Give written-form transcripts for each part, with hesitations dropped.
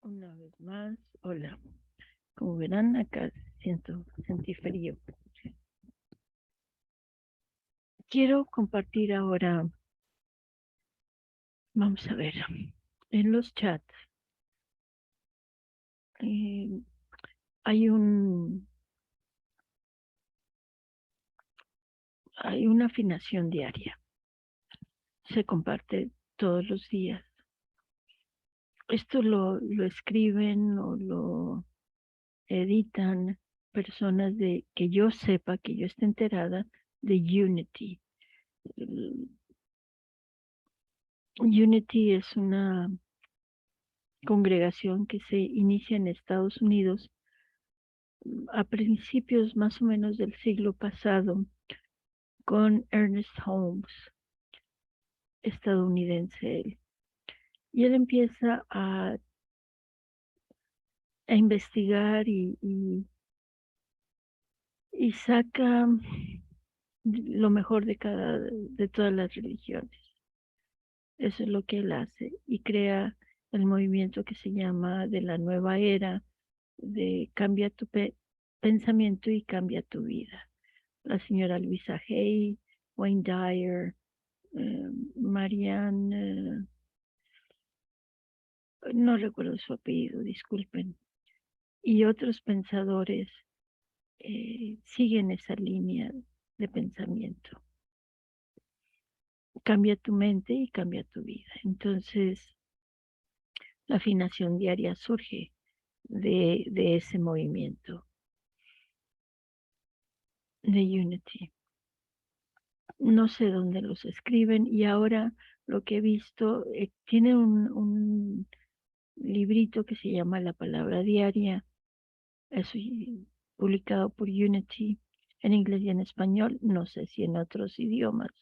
Una vez más, hola. Como verán, acá sentí frío. Quiero compartir ahora, vamos a ver, en los chats eh, hay hay una afinación diaria. Se comparte todos los días. Esto lo escriben o lo editan personas de que yo sepa, que yo esté enterada de Unity. Unity es una congregación que se inicia en Estados Unidos a principios más o menos del siglo pasado con Ernest Holmes, estadounidense él. Y él empieza a investigar y saca lo mejor de todas las religiones. Eso es lo que él hace y crea el movimiento que se llama de la nueva era, de cambia tu pensamiento y cambia tu vida. La señora Luisa Hay, Wayne Dyer, Marianne, no recuerdo su apellido, disculpen, y otros pensadores siguen esa línea de pensamiento. Cambia tu mente y cambia tu vida. Entonces, la afinación diaria surge de ese movimiento de Unity. No sé dónde los escriben y ahora lo que he visto, tiene un librito que se llama La Palabra Diaria, es publicado por Unity en inglés y en español, no sé si en otros idiomas.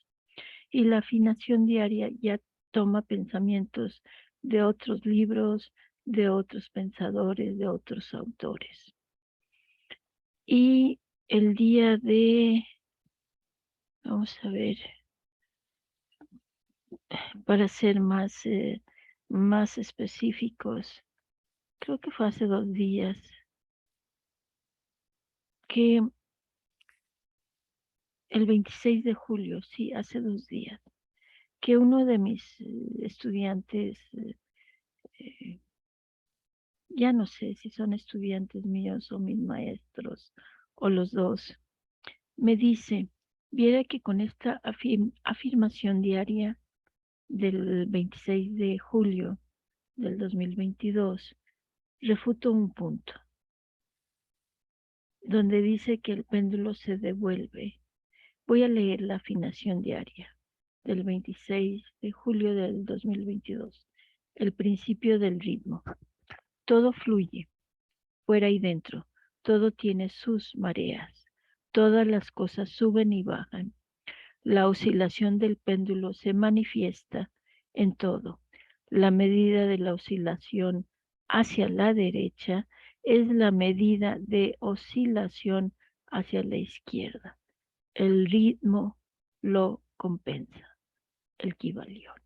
Y la afinación diaria ya toma pensamientos de otros libros, de otros pensadores, de otros autores. Y el día de, vamos a ver, para ser más específicos, creo que fue hace 2 días, que el 26 de julio, sí, hace 2 días, que uno de mis estudiantes, ya no sé si son estudiantes míos o mis maestros o los dos, me dice, viera que con esta afirmación diaria del 26 de julio del 2022, refuto un punto donde dice que el péndulo se devuelve. Voy a leer la afinación diaria del 26 de julio del 2022. El principio del ritmo. Todo fluye, fuera y dentro. Todo tiene sus mareas. Todas las cosas suben y bajan. La oscilación del péndulo se manifiesta en todo. La medida de la oscilación hacia la derecha es la medida de oscilación hacia la izquierda. El ritmo lo compensa. El Kybalión.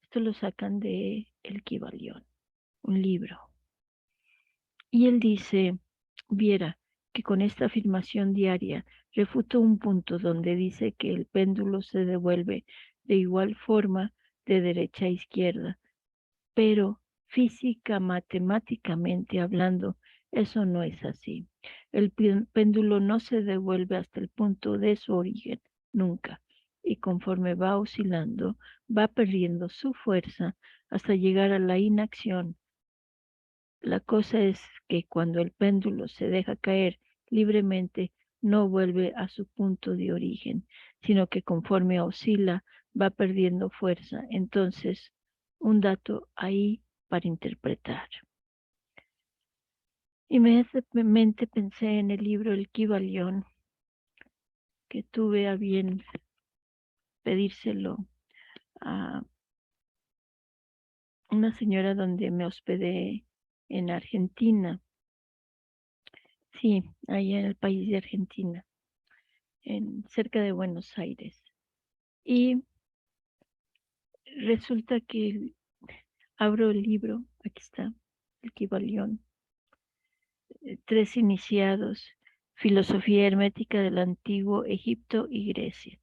Esto lo sacan de El Kybalión, un libro. Y él dice, viera que con esta afirmación diaria refuto un punto donde dice que el péndulo se devuelve de igual forma de derecha a izquierda, pero física, matemáticamente hablando, eso no es así. El péndulo no se devuelve hasta el punto de su origen, nunca. Y conforme va oscilando, va perdiendo su fuerza hasta llegar a la inacción. La cosa es que cuando el péndulo se deja caer libremente, no vuelve a su punto de origen, sino que conforme oscila, va perdiendo fuerza. Entonces, un dato ahí para interpretar. Inmediatamente pensé en el libro El Kybalión, que tuve a bien pedírselo a una señora donde me hospedé en Argentina. Sí, allá en el país de Argentina, cerca de Buenos Aires. Y resulta que abro el libro, aquí está, el Kybalión. 3 iniciados, filosofía hermética del antiguo Egipto y Grecia.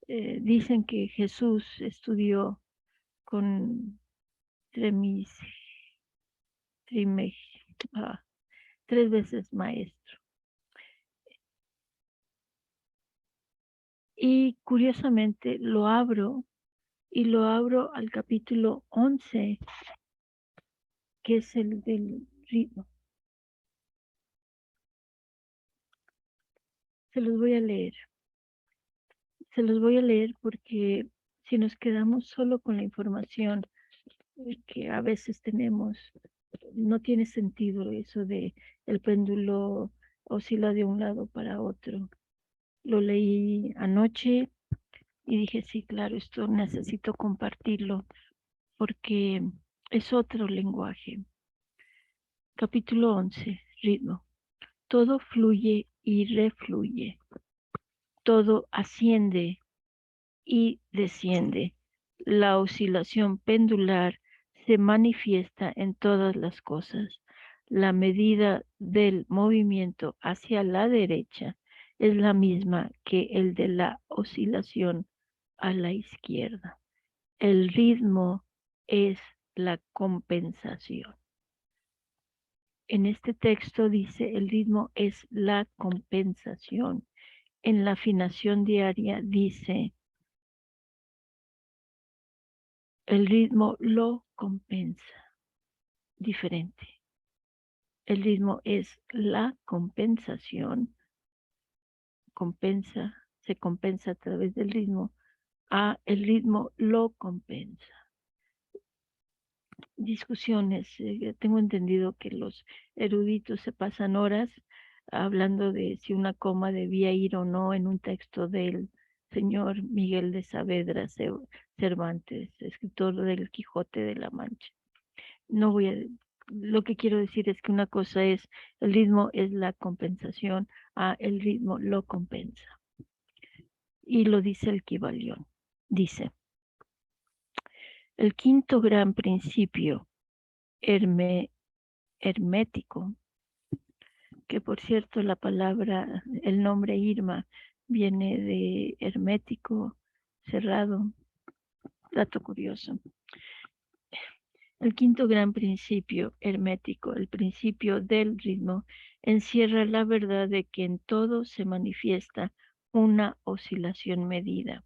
Dicen que Jesús estudió con 3 veces maestro. Y curiosamente lo abro al capítulo 11, que es el del ritmo. Se los voy a leer. Se los voy a leer porque si nos quedamos solo con la información que a veces tenemos, no tiene sentido eso de el péndulo oscila de un lado para otro. Lo leí anoche y dije, sí, claro, esto necesito compartirlo porque es otro lenguaje. Capítulo 11, ritmo. Todo fluye y refluye. Todo asciende y desciende. La oscilación pendular se manifiesta en todas las cosas. La medida del movimiento hacia la derecha es la misma que el de la oscilación a la izquierda. El ritmo es la compensación. En este texto dice el ritmo es la compensación. En la afinación diaria dice el ritmo lo compensa. Diferente. El ritmo es la compensación. Se compensa a través del ritmo. El ritmo lo compensa. Discusiones. Tengo entendido que los eruditos se pasan horas hablando de si una coma debía ir o no en un texto del señor Miguel de Saavedra Cervantes, escritor del Quijote de la Mancha. Lo que quiero decir es que una cosa es, el ritmo es la compensación, el ritmo lo compensa. Y lo dice el Kybalión. Dice, el quinto gran principio hermético, que por cierto el nombre Irma viene de hermético, cerrado, dato curioso. El quinto gran principio hermético, el principio del ritmo, encierra la verdad de que en todo se manifiesta una oscilación medida,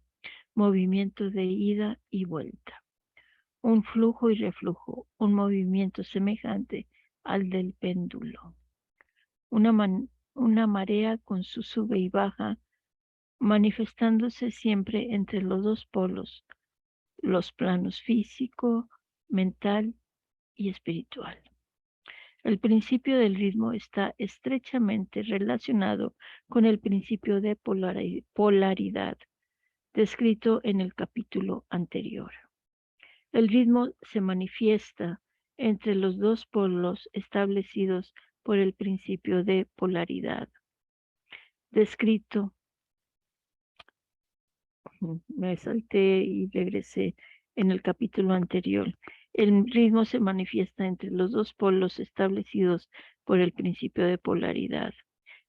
movimiento de ida y vuelta, un flujo y reflujo, un movimiento semejante al del péndulo, una marea con su sube y baja, manifestándose siempre entre los dos polos, los planos físico, mental y espiritual. El principio del ritmo está estrechamente relacionado con el principio de polaridad, descrito en el capítulo anterior. El ritmo se manifiesta entre los dos polos establecidos por el principio de polaridad, descrito. Me salté y regresé en el capítulo anterior. El ritmo se manifiesta entre los dos polos establecidos por el principio de polaridad.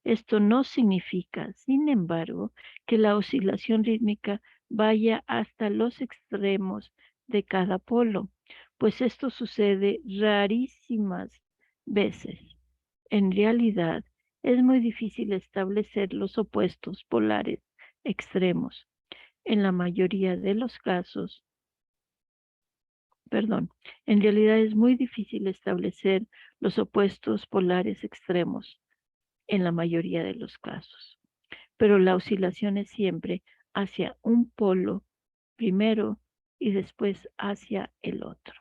Esto no significa, sin embargo, que la oscilación rítmica vaya hasta los extremos de cada polo, pues esto sucede rarísimas veces. En realidad, es muy difícil establecer los opuestos polares extremos. En la mayoría de los casos, en realidad es muy difícil establecer los opuestos polares extremos en la mayoría de los casos, pero la oscilación es siempre hacia un polo primero y después hacia el otro.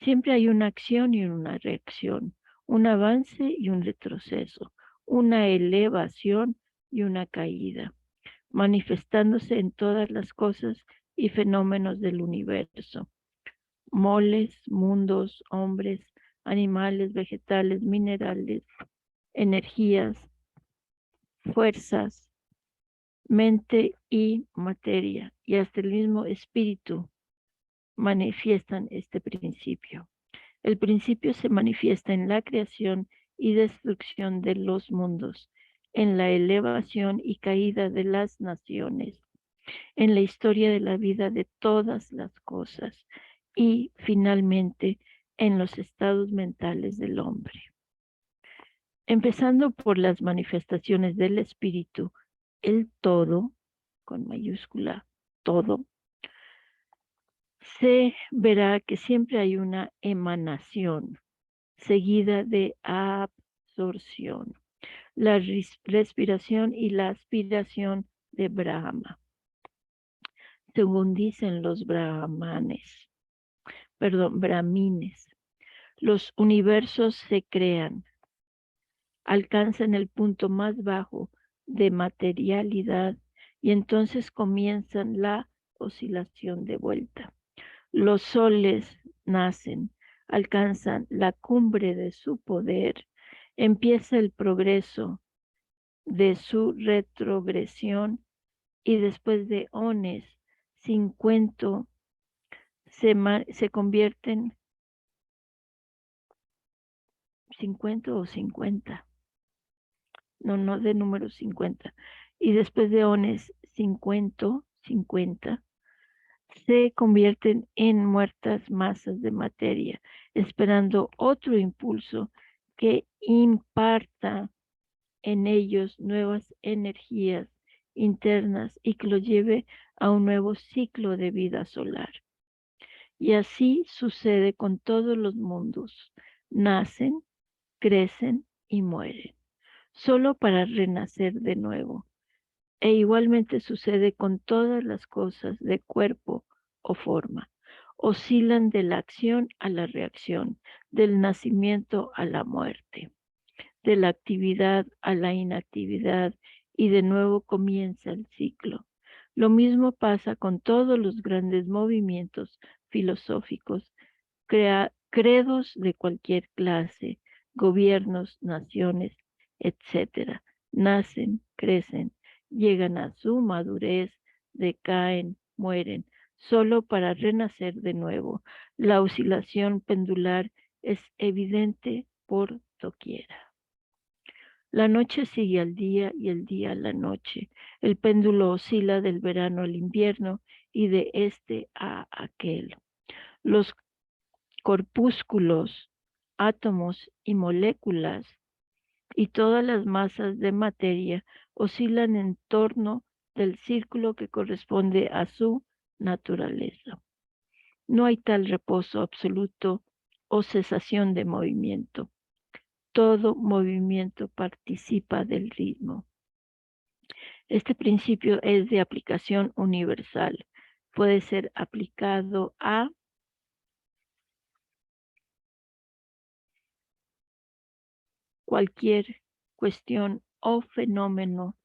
Siempre hay una acción y una reacción, un avance y un retroceso, una elevación y una caída, manifestándose en todas las cosas y fenómenos del universo. Moles, mundos, hombres, animales, vegetales, minerales, energías, fuerzas, mente y materia, y hasta el mismo espíritu manifiestan este principio. El principio se manifiesta en la creación y destrucción de los mundos, en la elevación y caída de las naciones, en la historia de la vida de todas las cosas y, finalmente, en los estados mentales del hombre. Empezando por las manifestaciones del espíritu, el todo, con mayúscula, todo, se verá que siempre hay una emanación seguida de absorción, la respiración y la aspiración de Brahma, según dicen los brahmines. Los universos se crean, alcanzan el punto más bajo de materialidad y entonces comienzan la oscilación de vuelta. Los soles nacen, alcanzan la cumbre de su poder, empieza el progreso de su retrogresión y después de ones 50 se convierten 50 o 50, no de número 50, y después de ones 50 se convierten en muertas masas de materia, esperando otro impulso que imparta en ellos nuevas energías internas y que los lleve a un nuevo ciclo de vida solar. Y así sucede con todos los mundos. Nacen, crecen y mueren, solo para renacer de nuevo. E igualmente sucede con todas las cosas de cuerpo o forma. Oscilan de la acción a la reacción, del nacimiento a la muerte, de la actividad a la inactividad y de nuevo comienza el ciclo. Lo mismo pasa con todos los grandes movimientos filosóficos, credos de cualquier clase, gobiernos, naciones, etcétera. Nacen, crecen, llegan a su madurez, decaen, mueren, solo para renacer de nuevo. La oscilación pendular es evidente por doquiera. La noche sigue al día y el día a la noche. El péndulo oscila del verano al invierno y de este a aquel. Los corpúsculos, átomos y moléculas y todas las masas de materia oscilan en torno del círculo que corresponde a su naturaleza. No hay tal reposo absoluto o cesación de movimiento. Todo movimiento participa del ritmo. Este principio es de aplicación universal. Puede ser aplicado a cualquier cuestión o fenómeno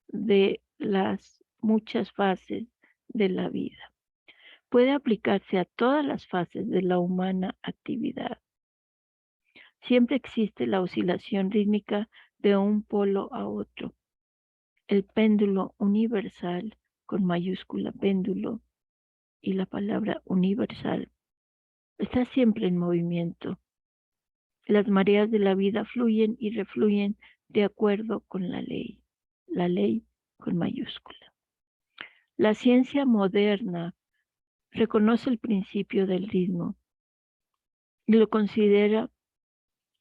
de las muchas fases de la vida. Puede aplicarse a todas las fases de la humana actividad. Siempre existe la oscilación rítmica de un polo a otro. El péndulo universal, con mayúscula péndulo, y la palabra universal, está siempre en movimiento. Las mareas de la vida fluyen y refluyen de acuerdo con la ley con mayúscula. La ciencia moderna reconoce el principio del ritmo y lo considera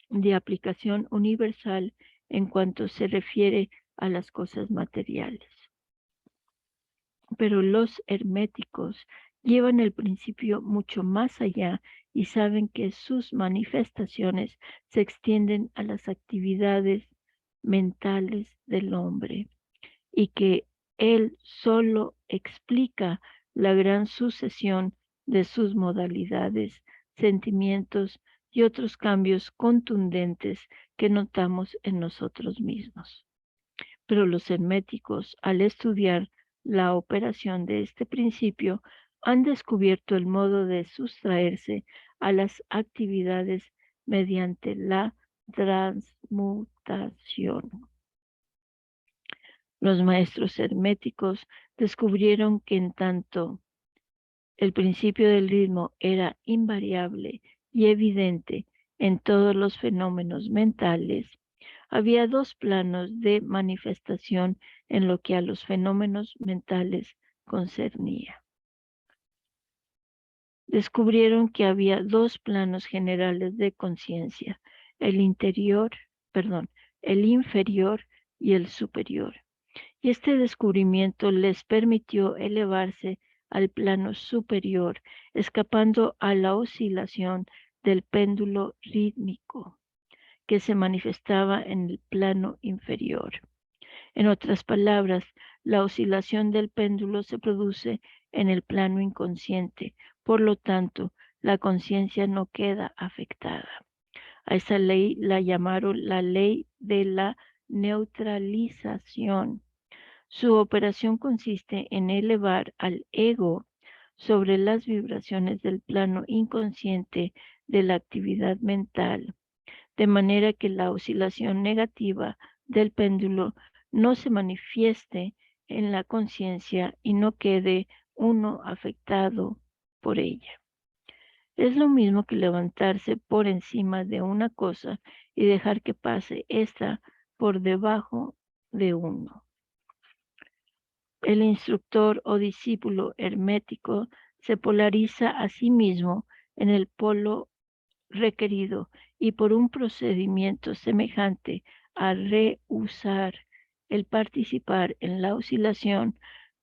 de aplicación universal en cuanto se refiere a las cosas materiales. Pero los herméticos llevan el principio mucho más allá y saben que sus manifestaciones se extienden a las actividades mentales del hombre y que él solo explica la gran sucesión de sus modalidades, sentimientos y otros cambios contundentes que notamos en nosotros mismos. Pero los herméticos, al estudiar la operación de este principio, han descubierto el modo de sustraerse a las actividades mediante la transmutación. Los maestros herméticos descubrieron que en tanto el principio del ritmo era invariable y evidente en todos los fenómenos mentales, había dos planos de manifestación en lo que a los fenómenos mentales concernía. Descubrieron que había dos planos generales de conciencia, el inferior y el superior. Y este descubrimiento les permitió elevarse al plano superior, escapando a la oscilación del péndulo rítmico que se manifestaba en el plano inferior. En otras palabras, la oscilación del péndulo se produce en el plano inconsciente, por lo tanto, la conciencia no queda afectada. A esa ley la llamaron la ley de la neutralización. Su operación consiste en elevar al ego sobre las vibraciones del plano inconsciente de la actividad mental, de manera que la oscilación negativa del péndulo no se manifieste en la conciencia y no quede uno afectado por ella. Es lo mismo que levantarse por encima de una cosa y dejar que pase esta por debajo de uno. El instructor o discípulo hermético se polariza a sí mismo en el polo requerido y por un procedimiento semejante a rehusar el participar en la oscilación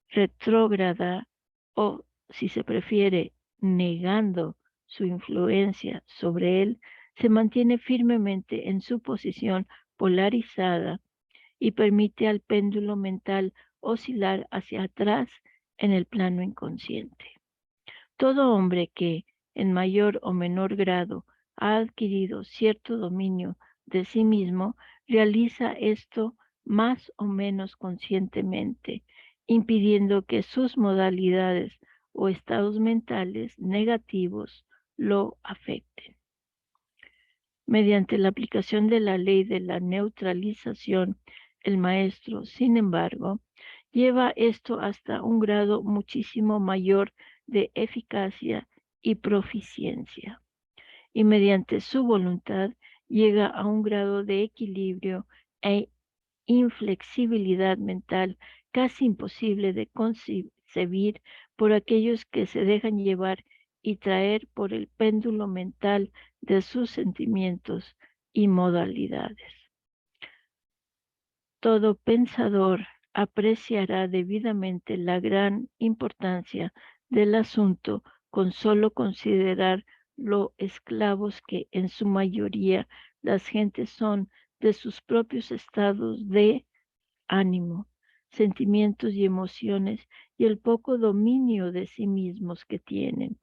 retrógrada o, si se prefiere, negando su influencia sobre él, se mantiene firmemente en su posición polarizada y permite al péndulo mental oscilar hacia atrás en el plano inconsciente. Todo hombre que, en mayor o menor grado, ha adquirido cierto dominio de sí mismo, realiza esto más o menos conscientemente, impidiendo que sus modalidades o estados mentales negativos lo afecten. Mediante la aplicación de la ley de la neutralización, el maestro, sin embargo, lleva esto hasta un grado muchísimo mayor de eficacia y proficiencia. Y mediante su voluntad llega a un grado de equilibrio e inflexibilidad mental casi imposible de concebir por aquellos que se dejan llevar y traer por el péndulo mental de sus sentimientos y modalidades. Todo pensador apreciará debidamente la gran importancia del asunto con solo considerar lo esclavos que en su mayoría las gentes son de sus propios estados de ánimo, sentimientos y emociones y el poco dominio de sí mismos que tienen.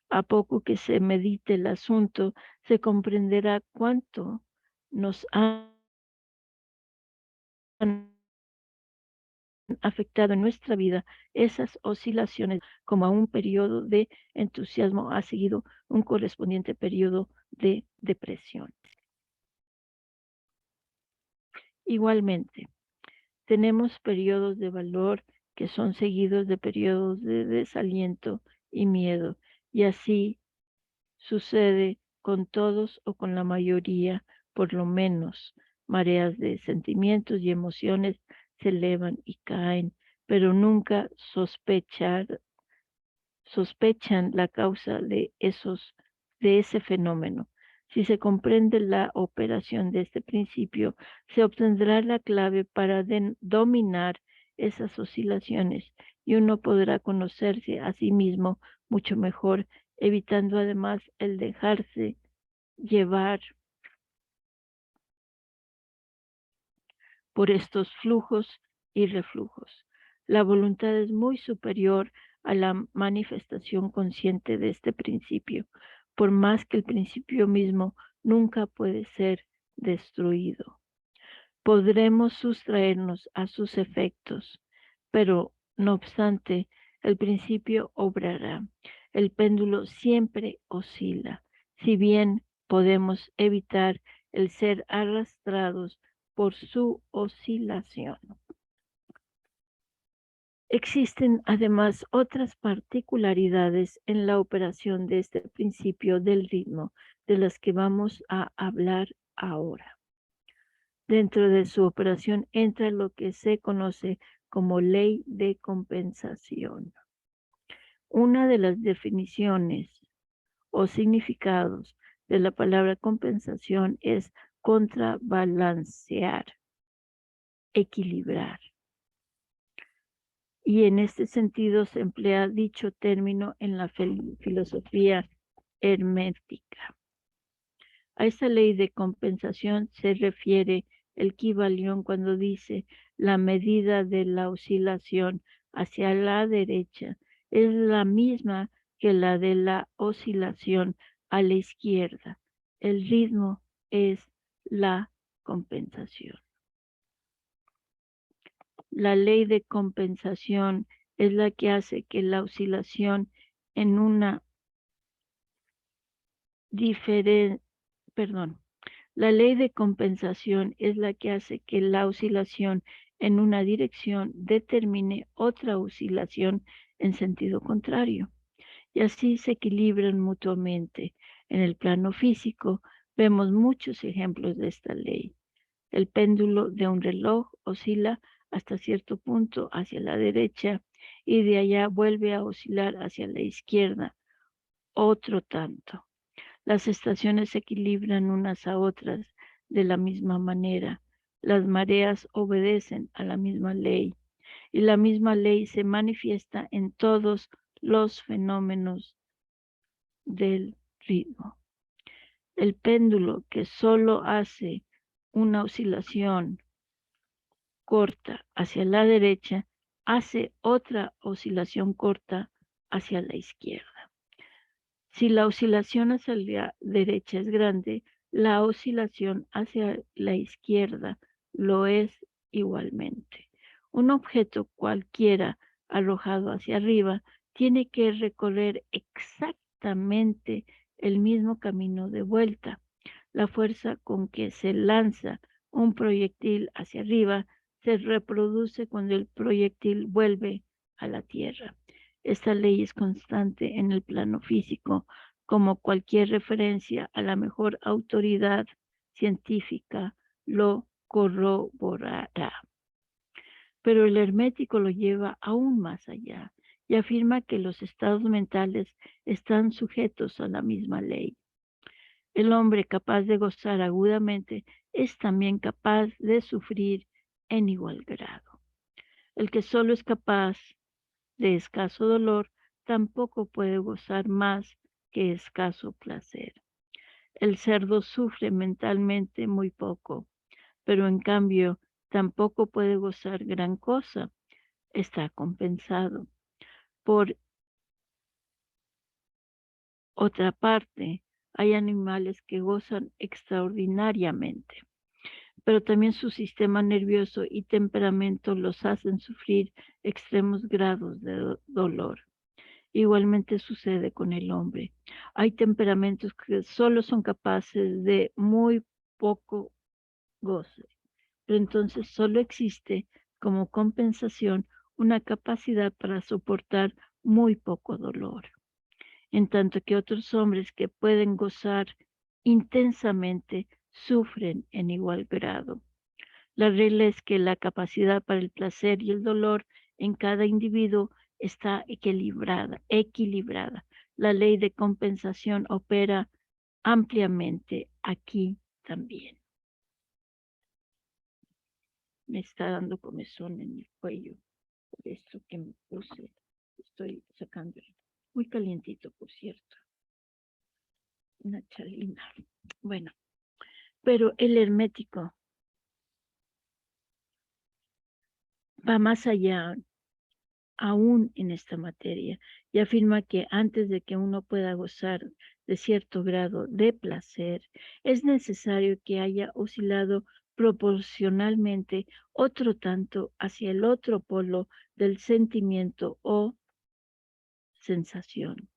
A poco que se medite el asunto, se comprenderá cuánto nos han afectado en nuestra vida esas oscilaciones, como a un periodo de entusiasmo ha seguido un correspondiente periodo de depresión. Igualmente, tenemos periodos de valor que son seguidos de periodos de desaliento y miedo, y así sucede con todos o con la mayoría, por lo menos. Mareas de sentimientos y emociones se elevan y caen, pero nunca sospechan la causa de ese fenómeno. Si se comprende la operación de este principio, se obtendrá la clave para dominar esas oscilaciones y uno podrá conocerse a sí mismo mucho mejor, evitando además el dejarse llevar por estos flujos y reflujos. La voluntad es muy superior a la manifestación consciente de este principio, por más que el principio mismo nunca puede ser destruido. Podremos sustraernos a sus efectos, pero no obstante, el principio obrará. El péndulo siempre oscila, si bien podemos evitar el ser arrastrados por su oscilación. Existen además otras particularidades en la operación de este principio del ritmo, de las que vamos a hablar ahora. Dentro de su operación entra lo que se conoce como ley de compensación. Una de las definiciones o significados de la palabra compensación es contrabalancear, equilibrar. Y en este sentido se emplea dicho término en la filosofía hermética. A esta ley de compensación se refiere el Kybalión cuando dice la medida de la oscilación hacia la derecha es la misma que la de la oscilación a la izquierda. El ritmo es la compensación. La ley de compensación es la que hace que la oscilación en una La ley de compensación es la que hace que la oscilación en una dirección determine otra oscilación en sentido contrario. Y así se equilibran mutuamente. En el plano físico vemos muchos ejemplos de esta ley. El péndulo de un reloj oscila hasta cierto punto hacia la derecha y de allá vuelve a oscilar hacia la izquierda otro tanto. Las estaciones se equilibran unas a otras de la misma manera. Las mareas obedecen a la misma ley y la misma ley se manifiesta en todos los fenómenos del ritmo. El péndulo que solo hace una oscilación corta hacia la derecha hace otra oscilación corta hacia la izquierda. Si la oscilación hacia la derecha es grande, la oscilación hacia la izquierda lo es igualmente. Un objeto cualquiera arrojado hacia arriba tiene que recorrer exactamente el mismo camino de vuelta. La fuerza con que se lanza un proyectil hacia arriba se reproduce cuando el proyectil vuelve a la Tierra. Esta ley es constante en el plano físico, como cualquier referencia a la mejor autoridad científica lo corroborará. Pero el hermético lo lleva aún más allá y afirma que los estados mentales están sujetos a la misma ley. El hombre capaz de gozar agudamente es también capaz de sufrir en igual grado. El que solo es capaz de escaso dolor tampoco puede gozar más que escaso placer. El cerdo sufre mentalmente muy poco, pero en cambio tampoco puede gozar gran cosa. Está compensado. Por otra parte, hay animales que gozan extraordinariamente, pero también su sistema nervioso y temperamento los hacen sufrir extremos grados de dolor. Igualmente sucede con el hombre. Hay temperamentos que solo son capaces de muy poco goce, pero entonces solo existe como compensación una capacidad para soportar muy poco dolor. En tanto que otros hombres que pueden gozar intensamente sufren en igual grado. La regla es que la capacidad para el placer y el dolor en cada individuo está equilibrada. La ley de compensación opera ampliamente aquí también. Me está dando comezón en el cuello por esto que me puse. Estoy sacando muy calientito, por cierto. Una chalina. Bueno, pero el hermético va más allá aún en esta materia y afirma que antes de que uno pueda gozar de cierto grado de placer, es necesario que haya oscilado proporcionalmente otro tanto hacia el otro polo del sentimiento o sensación.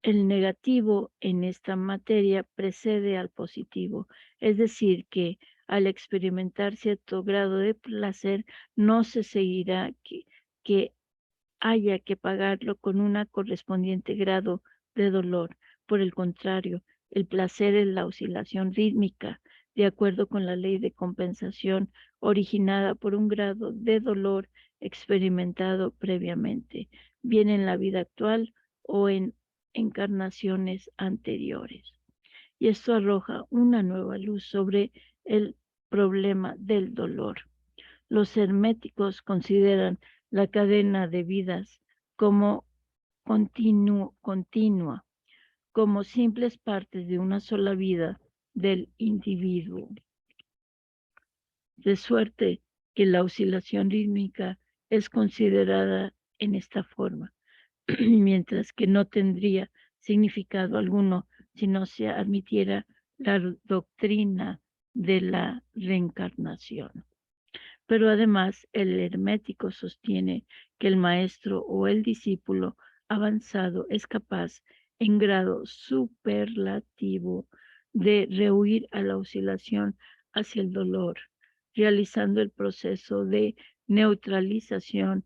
El negativo en esta materia precede al positivo, es decir, que Al experimentar cierto grado de placer, no se seguirá que haya que pagarlo con un correspondiente grado de dolor. Por el contrario, el placer es la oscilación rítmica, de acuerdo con la ley de compensación originada por un grado de dolor experimentado previamente, bien en la vida actual o en encarnaciones anteriores. Y esto arroja una nueva luz sobre el problema del dolor. Los herméticos consideran la cadena de vidas como continua, como simples partes de una sola vida del individuo. De suerte que la oscilación rítmica es considerada en esta forma, mientras que no tendría significado alguno si no se admitiera la doctrina de la reencarnación. Pero además el hermético sostiene que el maestro o el discípulo avanzado es capaz en grado superlativo de rehuir a la oscilación hacia el dolor, realizando el proceso de neutralización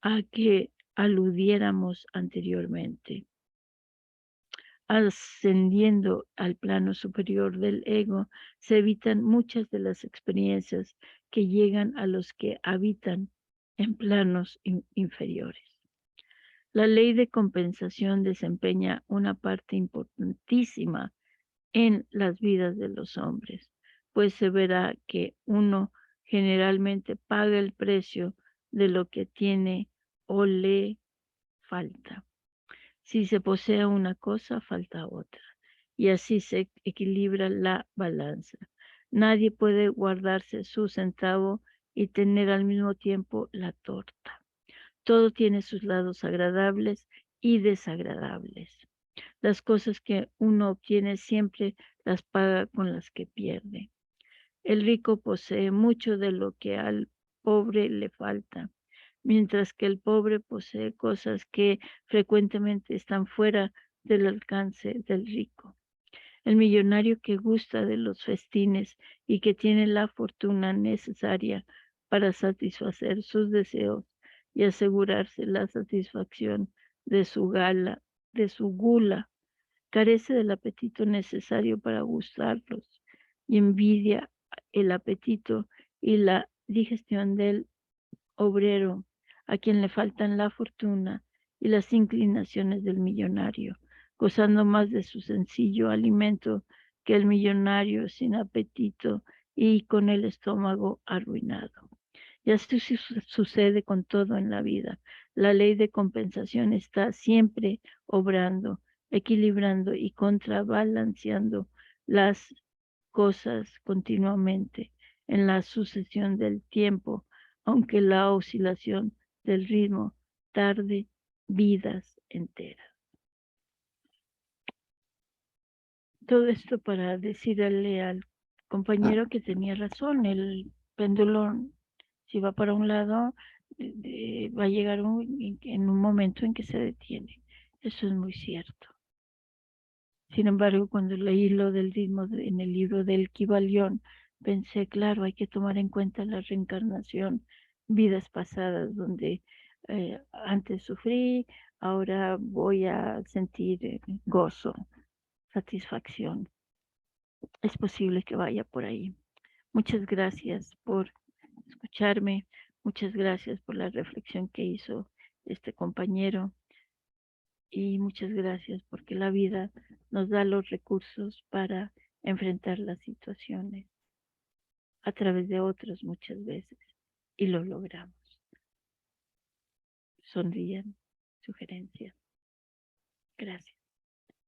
a que aludiéramos anteriormente. Ascendiendo al plano superior del ego, se evitan muchas de las experiencias que llegan a los que habitan en planos inferiores. La ley de compensación desempeña una parte importantísima en las vidas de los hombres, pues se verá que uno generalmente paga el precio de lo que tiene o le falta. Si se posee una cosa, falta otra. Y así se equilibra la balanza. Nadie puede guardarse su centavo y tener al mismo tiempo la torta. Todo tiene sus lados agradables y desagradables. Las cosas que uno obtiene siempre las paga con las que pierde. El rico posee mucho de lo que al pobre le falta, mientras que el pobre posee cosas que frecuentemente están fuera del alcance del rico. El millonario que gusta de los festines y que tiene la fortuna necesaria para satisfacer sus deseos y asegurarse la satisfacción de su gula, carece del apetito necesario para gustarlos y envidia el apetito y la digestión del obrero, a quien le faltan la fortuna y las inclinaciones del millonario, gozando más de su sencillo alimento que el millonario sin apetito y con el estómago arruinado. Y así sucede con todo en la vida. La ley de compensación está siempre obrando, equilibrando y contrabalanceando las cosas continuamente en la sucesión del tiempo, aunque la oscilación del ritmo tarde vidas enteras. Todo esto para decirle al compañero que tenía razón, el péndulo, si va para un lado, va a llegar en un momento en que se detiene. Eso es muy cierto. Sin embargo, cuando leí lo del ritmo en el libro del Kybalión, pensé, claro, hay que tomar en cuenta la reencarnación, vidas pasadas donde antes sufrí, ahora voy a sentir gozo, satisfacción. Es posible que vaya por ahí. Muchas gracias por escucharme, muchas gracias por la reflexión que hizo este compañero y muchas gracias porque la vida nos da los recursos para enfrentar las situaciones a través de otros muchas veces y lo logramos. Sonríen, sugerencias. Gracias.